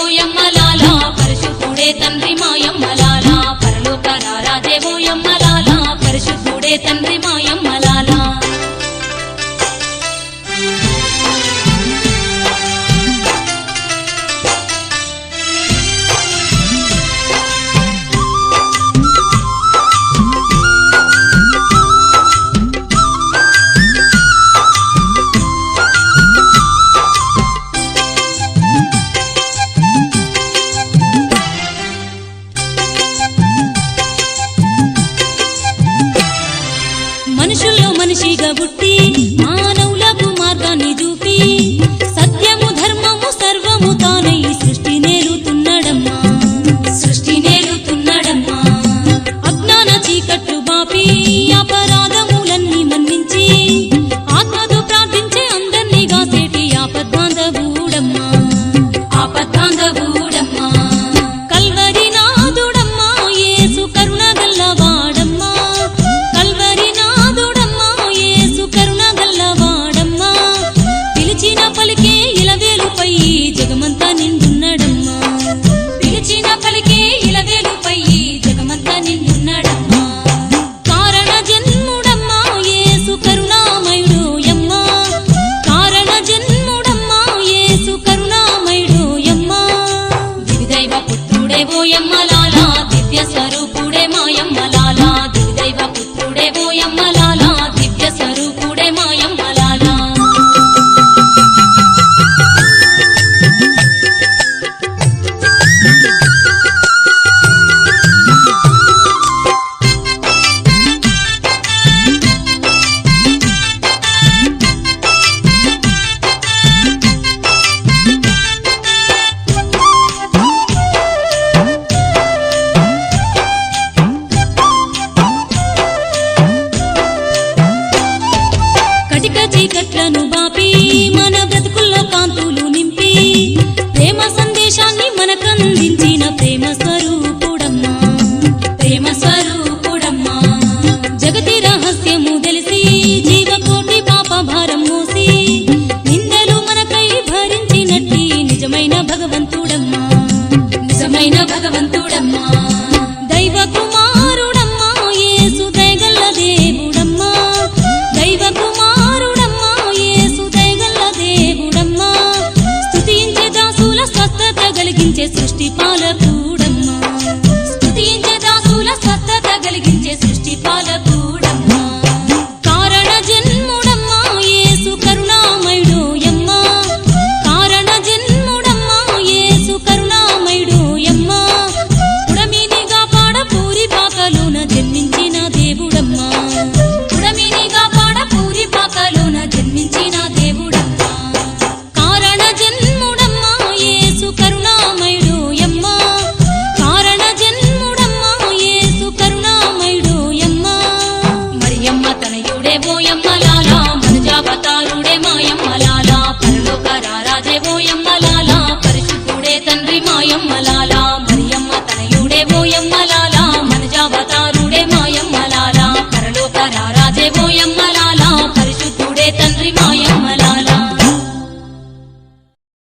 ఓయమ్మ లాలా పరిశుద్ధుడే తండ్రి మాయమ్మ లాలా పరలోక రారాజే ఓయమ్మ లాలా పరిశుద్ధుడే తండ్రి మాయమ్మ లాలా మనుషుల్లో మనిషిగా పుట్టి మానవులకు మార్గాన్ని చూపి సత్యము ధర్మము సర్వము తానై సృష్టి నేలుతున్నాడమ్మా అజ్ఞాన చీకట్లు బాపి అపరాధములన్నీ మన్నించి ఆత్మతో ప్రార్థించే అందర్నీ గాసేటి ఆపద్బాంధవుడమ్మా కల్వరి నాదుడమ్మా యేసు కరుణ గల్లవాడమ్మా పిలిచిన పలికే జగమంతా నిండున్నాడమ్మా కారణ జన్ముడమ్మా యేసు కరుణామయుడోయమ్మా దివిదైవ పుత్రుడే ఓయమ్మ లాలా దివ్య స్వరూపుడే మాయమ్మ లాలా దివిదైవ పుత్రుడే ఓయమ్మ లాలా దివ్య స్వరూపుడే మాయమ్మ లాలా చీకట్లను బాపి మన బ్రతుకుల్లో కాంతులు నింపి ప్రేమ సందేశాన్ని మనకందించిన ప్రేమ స్వరూపుడమ్మా జగతి రహస్యము తెలిసి జీవకోటి పాప భారం మోసి నిందలు మనకై భరించినట్టి నిజమైన భగవంతుడమ్మా దైవ కుమారుడమ్మా యేసు దయగల్ల దేవుడమ్మా సృష్టి పాలకుడమ్మా కారణ జన్ముడమ్మా యేసు కరుణామయుడోయమ్మా పుడమినిగా పాడ పూరి పాకలోన జన్మించిన దేవుడమ్మా కారణ జన్ముడమ్మా యేసు కరుణామయుడోయమ్మా మరియమ్మ తనయుడే ఓయమ్మ లాలా మనజావతారుడే మాయమ్మ లాలా పరలోక రారాజే ఓయమ్మ లాలా పరిశుద్ధుడే తండ్రి మాయమ్మ లాలా